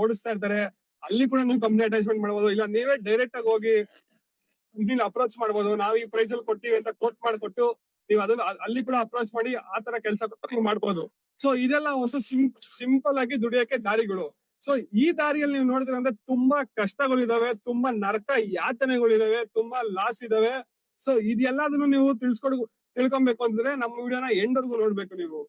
ಓಡಿಸ್ತಾ ಇರ್ತಾರೆ. ಅಲ್ಲಿ ಕೂಡ ನೀವು ಕಂಪ್ನಿ ಅಟ್ಯಾಚ್ಮೆಂಟ್ ಮಾಡ್ಬೋದು, ಇಲ್ಲ ನೀವೇ ಡೈರೆಕ್ಟ್ ಆಗಿ ಹೋಗಿ ಕಂಪ್ನಿನ ಅಪ್ರೋಚ್ ಮಾಡ್ಬೋದು. ನಾವು ಈ ಪ್ರೈಸ್ ಅಲ್ಲಿ ಕೊಡ್ತೀವಿ ಅಂತ ಕೋಟ್ ಮಾಡಿಕೊಟ್ಟು ನೀವು ಅದನ್ನ ಅಲ್ಲಿ ಕೂಡ ಅಪ್ರೋಚ್ ಮಾಡಿ ಆ ತರ ಕೆಲಸ ನೀವು ಮಾಡ್ಬೋದು. ಸೊ ಇದೆಲ್ಲ ಒಂದು ಸಿಂಪಲ್ ಆಗಿ ದುಡಿಯೋಕೆ ದಾರಿಗಳು. ಸೊ ಈ ದಾರಿಯಲ್ಲಿ ನೀವು ನೋಡಿದ್ರೆ ಅಂದ್ರೆ ತುಂಬಾ ಕಷ್ಟಗಳಿದಾವೆ, ತುಂಬಾ ನರಕ ಯಾತನೆಗಳಿದಾವೆ, ತುಂಬಾ ಲಾಸ್ ಇದಾವೆ. ಸೊ ಇದೆಲ್ಲದನ್ನು ನೀವು ತಿಳ್ಕೊಬೇಕು ಅಂದ್ರೆ ನಮ್ಮ ವಿಡಿಯೋನ ಎಂಡ್ವರೆಗೂ ನೋಡ್ಬೇಕು ನೀವು.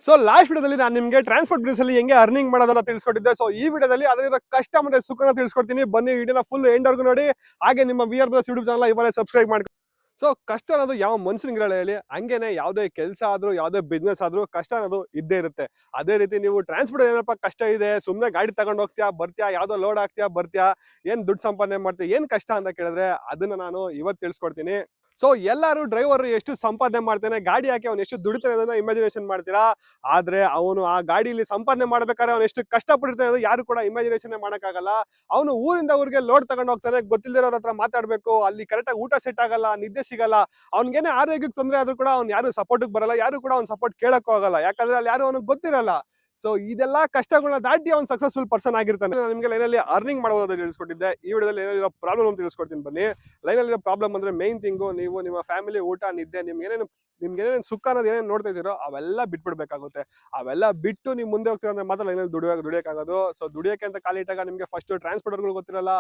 ಸೊ ಲಾಸ್ಟ್ ವಿಡಿಯೋದಲ್ಲಿ ನಾನು ನಿಮಗೆ ಟ್ರಾನ್ಸ್ಪೋರ್ಟ್ ಬಿಸ್ನೆಸ್ ಅಲ್ಲಿ ಹೆಂಗೆ ಅರ್ನಿಂಗ್ ಮಾಡೋದನ್ನ ತಿಳಿಸ್ಕೊಟ್ಟಿದ್ದೆ. ಸೊ ಈ ವಿಡಿಯೋದಲ್ಲಿ ಅದರ ಕಷ್ಟ ಮತ್ತೆ ಸುಖನ ತಿಳಿಸ್ಕೊಡ್ತೀನಿ. ಬನ್ನಿ ವಿಡಿಯೋನ ಫುಲ್ ಎಂಡ್ವರೆಗೂ ನೋಡಿ. ಹಾಗೆ ನಿಮ್ಮ ವಿಆರ್ ಬ್ರದರ್ಸ್ ಯೂಟ್ಯೂಬ್ ಚಾನಲ್ ಇವಾಗ ಸಬ್ಸ್ಕ್ರೈಬ್ ಮಾಡಿ. ಸೊ ಕಷ್ಟ ಅನ್ನೋದು ಯಾವ ಮನುಷ್ಯನಿಗೆ ಹೇಳಿ, ಹಂಗೇನೆ ಯಾವುದೇ ಕೆಲಸ ಆದ್ರೂ ಯಾವುದೇ ಬಿಸ್ನೆಸ್ ಆದ್ರೂ ಕಷ್ಟ ಅನ್ನೋದು ಇದ್ದೇ ಇರುತ್ತೆ. ಅದೇ ರೀತಿ ನೀವು ಟ್ರಾನ್ಸ್ಪೋರ್ಟ್ ಏನಪ್ಪ ಕಷ್ಟ ಇದೆ, ಸುಮ್ಮನೆ ಗಾಡಿ ತಗೊಂಡು ಹೋಗ್ತೀಯಾ ಬರ್ತೀಯಾ, ಯಾವ್ದೋ ಲೋಡ್ ಹಾಕ್ತೀಯಾ ಬರ್ತೀಯಾ, ಏನ್ ದುಡ್ಡು ಸಂಪಾದನೆ ಮಾಡ್ತೀಯಾ, ಏನ್ ಕಷ್ಟ ಅಂತ ಕೇಳಿದ್ರೆ ಅದನ್ನ ನಾನು ಇವತ್ತು ತಿಳಿಸ್ಕೊಡ್ತೀನಿ. ಸೊ ಎಲ್ಲರೂ ಡ್ರೈವರ್ ಎಷ್ಟು ಸಂಪಾದನೆ ಮಾಡ್ತಾನೆ, ಗಾಡಿ ಹಾಕಿ ಅವ್ನು ಎಷ್ಟು ದುಡಿತಾನೆ ಅದನ್ನ ಇಮ್ಯಾಜಿನೇಷನ್ ಮಾಡ್ತೀರಾ. ಆದ್ರೆ ಅವನು ಆ ಗಾಡಿಲಿ ಸಂಪಾದನೆ ಮಾಡ್ಬೇಕಾದ್ರೆ ಅವ್ನು ಎಷ್ಟು ಕಷ್ಟಪಟ್ಟಿರ್ತಾನೆ ಅದು ಯಾರು ಕೂಡ ಇಮ್ಯಾಜಿನೇಷನ್ ಮಾಡಕ್ಕಾಗಲ್ಲ. ಅವನು ಊರಿಂದ ಊರಿಗೆ ಲೋಡ್ ತಗೊಂಡು ಹೋಗ್ತಾನೆ, ಗೊತ್ತಿಲ್ಲದಿರೋರ ಹತ್ರ ಮಾತಾಡ್ಬೇಕು, ಅಲ್ಲಿ ಕರೆಕ್ಟ್ ಆಗಿ ಊಟ ಸೆಟ್ ಆಗಲ್ಲ, ನಿದ್ದೆ ಸಿಗಲ್ಲ, ಅವ್ನಿಗೇನೆ ಆರೋಗ್ಯಕ್ಕೆ ತೊಂದರೆ ಆದ್ರೂ ಕೂಡ ಅವ್ನು ಯಾರು ಸಪೋರ್ಟ್ ಬರಲ್ಲ, ಯಾರು ಕೂಡ ಅವ್ನು ಸಪೋರ್ಟ್ ಕೇಳಕ್ಕೂ ಆಗಲ್ಲ, ಯಾಕಂದ್ರೆ ಅಲ್ಲಿ ಯಾರು ಅವನಿಗೆ ಗೊತ್ತಿರಲ್ಲ. ಸೊ ಇದೆಲ್ಲಾ ಕಷ್ಟಗಳನ್ನ ದಾಟಿ ಅವ್ನು ಸಕ್ಸಸ್ಫುಲ್ ಪರ್ಸನ್ ಆಗಿರ್ತಾನೆ. ನಿಮಗೆ ಲೈನಲ್ಲಿ ಅರ್ನಿಂಗ್ ಮಾಡೋದು ತಿಳಿಸ್ಕೊಟ್ಟಿದ್ದೆ. ಈ ವಿಡಿಯೋದಲ್ಲಿ ಏನಿರೋ ಪ್ರಾಬ್ಲಮ್ ತಿಳಿಸ್ಕೊಡ್ತೀನಿ ಬನ್ನಿ. ಲೈನಲ್ಲಿರೋ ಪ್ರಾಬ್ಲಮ್ ಅಂದ್ರೆ ಮೇನ್ ಥಿಂಗು, ನೀವು ನಿಮ್ಮ ಫ್ಯಾಮಿಲಿ ಊಟ ನಿದ್ದೆ ನಿಮ್ಗೆ ಏನೇನು ಸುಖ ಅನ್ನೋದು ಏನೇನು ನೋಡ್ತಾ ಇದ್ದೀರೋ ಅವೆಲ್ಲ ಬಿಟ್ಬಿಡ್ಬೇಕಾಗುತ್ತೆ. ಅವೆಲ್ಲ ಬಿಟ್ಟು ನೀವು ಮುಂದೆ ಹೋಗ್ತೀರ ಅಂದ್ರೆ ಮಾತ್ರ ಲೈನಲ್ಲಿ ದುಡಿಯೋಕ್ಕಾಗೋದು. ಸೊ ದುಡಿಯೋಕೆ ಅಂತ ಖಾಲಿ ಇಟ್ಟಾಗ ನಿಮಗೆ ಫಸ್ಟ್ ಟ್ರಾನ್ಸ್ಪೋರ್ಟರ್ಗಳು ಗೊತ್ತಿರಲ್ಲ,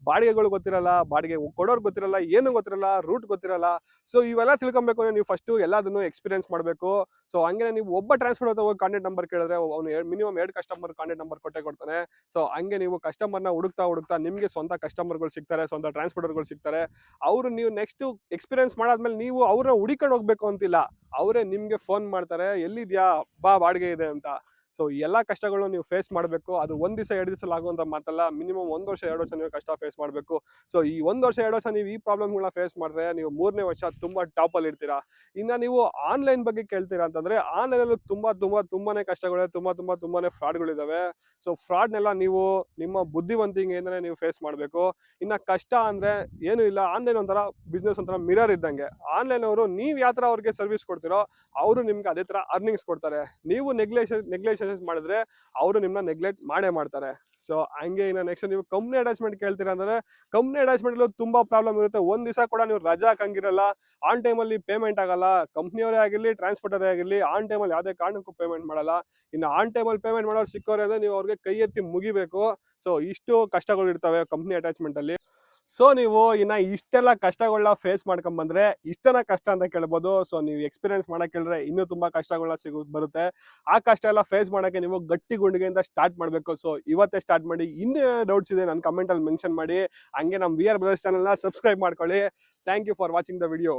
ಬಾಡಿಗೆಗಳು ಗೊತ್ತಿರಲ್ಲ, ಬಾಡಿಗೆ ಕೊಡೋರು ಗೊತ್ತಿರಲ್ಲ, ಏನು ಗೊತ್ತಿರಲ್ಲ, ರೂಟ್ ಗೊತ್ತಿರಲ್ಲ. ಸೊ ಇವೆಲ್ಲ ತಿಳ್ಕೊಬೇಕು ಅಂದ್ರೆ ನೀವು ಫಸ್ಟ್ ಎಲ್ಲದನ್ನು ಎಕ್ಸ್ಪೀರಿಯನ್ಸ್ ಮಾಡಬೇಕು. ಸೊ ಹಂಗೆ ನೀವು ಒಬ್ಬ ಟ್ರಾನ್ಸ್ಪೋರ್ಟ್ ಹೋಗಿ ಕಾಂಟ್ಯಾಕ್ಟ್ ನಂಬರ್ ಕೇಳಿದ್ರೆ ಅವನು ಮಿನಿಮಮ್ 2 ಕಸ್ಟಮರ್ ಕಾಂಟ್ಯಾಕ್ಟ್ ನಂಬರ್ ಕೊಡ್ತಾನೆ. ಸೊ ಹಂಗೆ ನೀವು ಕಸ್ಟಮರ್ನ ಹುಡುಕ್ತಾ ನಿಮಗೆ ಸ್ವಂತ ಕಸ್ಟಮರ್ಗಳು ಸಿಗ್ತಾರೆ, ಸ್ವಂತ ಟ್ರಾನ್ಸ್ಪೋರ್ಟರ್ಗಳು ಸಿಗ್ತಾರೆ. ಅವರು ನೀವು ನೆಕ್ಸ್ಟ್ ಎಕ್ಸ್ಪೀರಿಯನ್ಸ್ ಮಾಡಾದ್ಮೇಲೆ ನೀವು ಅವ್ರನ್ನ ಹುಡುಕೊಂಡು ಹೋಗ್ಬೇಕು ಅಂತಿಲ್ಲ, ಅವರೇ ನಿಮ್ಗೆ ಫೋನ್ ಮಾಡ್ತಾರೆ, ಎಲ್ಲಿದ್ಯಾ ಬಾ ಬಾಡಿಗೆ ಇದೆ ಅಂತ. ಸೊ ಎಲ್ಲಾ ಕಷ್ಟಗಳನ್ನು ನೀವು ಫೇಸ್ ಮಾಡಬೇಕು. ಅದು ಒಂದ್ ದಿವಸ 2 ದಿವಸ ಆಗುವಂತ ಮಾತಲ್ಲ, ಮಿನಿಮಮ್ 1 ವರ್ಷ 2 ವರ್ಷ ನೀವು ಕಷ್ಟ ಫೇಸ್ ಮಾಡಬೇಕು. ಸೊ ಈ 1 ವರ್ಷ 2 ವರ್ಷ ನೀವು ಈ ಪ್ರಾಬ್ಲಮ್ಗಳನ್ನ ಫೇಸ್ ಮಾಡಿದ್ರೆ ನೀವು 3ನೇ ವರ್ಷ ತುಂಬಾ ಟಾಪ್ ಅಲ್ಲಿ ಇರ್ತೀರಾ. ಇನ್ನ ನೀವು ಆನ್ಲೈನ್ ಬಗ್ಗೆ ಕೇಳ್ತೀರಾ ಅಂತಂದ್ರೆ ಆನ್ಲೈನ್ ಅಲ್ಲಿ ತುಂಬಾನೇ ಕಷ್ಟಗಳು, ತುಂಬಾನೇ ಫ್ರಾಡ್ಗಳಿದಾವೆ. ಸೊ ಫ್ರಾಡ್ನೆಲ್ಲ ನೀವು ನಿಮ್ಮ ಬುದ್ಧಿವಂತಿಕೆಯಿಂದನೇ ನೀವು ಫೇಸ್ ಮಾಡಬೇಕು. ಇನ್ನ ಕಷ್ಟ ಅಂದ್ರೆ ಏನು ಇಲ್ಲ, ಆನ್ಲೈನ್ ಒಂಥರ ಬಿಸ್ನೆಸ್ ಒಂಥರ ಮಿರರ್ ಇದ್ದಂಗೆ. ಆನ್ಲೈನ್ ಅವರು ನೀವು ಯಾವ ತರ ಅವ್ರಿಗೆ ಸರ್ವಿಸ್ ಕೊಡ್ತೀರೋ ಅವರು ನಿಮ್ಗೆ ಅದೇ ತರ ಅರ್ನಿಂಗ್ಸ್ ಕೊಡ್ತಾರೆ. ನೀವು ನೆಗ್ಲೆಕ್ಷನ್ ಮಾಡಿದ್ರೆ ಅವರು ನಿಮ್ಮನ್ನ ನೆಗ್ಲೆಕ್ಟ್ ಮಾಡೇ ಮಾಡ್ತಾರೆ. ಸೊ ಹಂಗೆ ಇನ್ನು ನೆಕ್ಸ್ಟ್ ನೀವು ಕಂಪ್ನಿ ಅಟ್ಯಾಚ್ಮೆಂಟ್ ಕೇಳ್ತೀರಾ ಅಂದ್ರೆ ಕಂಪ್ನಿ ಅಟ್ಯಾಚ್ಮೆಂಟ್ ತುಂಬಾ ಪ್ರಾಬ್ಲಮ್ ಇರುತ್ತೆ. ಒಂದ್ ದಿವಸ ಕೂಡ ನೀವು ರಜಾ ಹಾಕಂಗಿರಲ್ಲ, ಆನ್ ಟೈಮಲ್ಲಿ ಪೇಮೆಂಟ್ ಆಗಲ್ಲ. ಕಂಪ್ನಿಯವರೇ ಆಗಿರ್ಲಿ ಟ್ರಾನ್ಸ್ಪೋರ್ಟರೇ ಆಗಿರ್ಲಿ ಆನ್ ಟೈಮಲ್ಲಿ ಯಾವುದೇ ಕಾರಣಕ್ಕೂ ಪೇಮೆಂಟ್ ಮಾಡಲ್ಲ. ಇನ್ನು ಆನ್ ಟೈಮಲ್ಲಿ ಪೇಮೆಂಟ್ ಮಾಡೋರು ಸಿಕ್ಕೋರೆ ಅಂದ್ರೆ ನೀವು ಅವ್ರಿಗೆ ಕೈ ಎತ್ತಿ ಮುಗಿಬೇಕು. ಸೊ ಇಷ್ಟು ಕಷ್ಟಗಳು ಇರ್ತವೆ ಕಂಪ್ನಿ ಅಟ್ಯಾಚ್ಮೆಂಟ್ ಅಲ್ಲಿ. ಸೊ ನೀವು ಇನ್ನ ಇಷ್ಟೆಲ್ಲ ಕಷ್ಟಗಳನ್ನ ಫೇಸ್ ಮಾಡ್ಕೊಂಡ್ ಬಂದ್ರೆ ಇಷ್ಟನ ಕಷ್ಟ ಅಂತ ಕೇಳ್ಬೋದು. ಸೊ ನೀವು ಎಕ್ಸ್ಪೀರಿಯನ್ಸ್ ಮಾಡಕ್ ಹೇಳಿದ್ರೆ ಇನ್ನೂ ತುಂಬಾ ಕಷ್ಟಗಳನ್ನ ಬರುತ್ತೆ. ಆ ಕಷ್ಟ ಎಲ್ಲ ಫೇಸ್ ಮಾಡಕ್ಕೆ ನೀವು ಗಟ್ಟಿ ಗುಂಡಿಗೆಯಿಂದ ಸ್ಟಾರ್ಟ್ ಮಾಡ್ಬೇಕು. ಸೊ ಇವತ್ತೇ ಸ್ಟಾರ್ಟ್ ಮಾಡಿ. ಇನ್ನೂ ಡೌಟ್ಸ್ ಇದೆ ನನ್ನ ಕಮೆಂಟ್ ಅಲ್ಲಿ ಮೆನ್ಷನ್ ಮಾಡಿ. ಹಂಗೆ ನಮ್ಮ ವಿಆರ್ ಬ್ರದರ್ಸ್ ಚಾನಲ್ನ ಸಬ್ಸ್ಕ್ರೈಬ್ ಮಾಡ್ಕೊಳ್ಳಿ. Thank you for watching the video.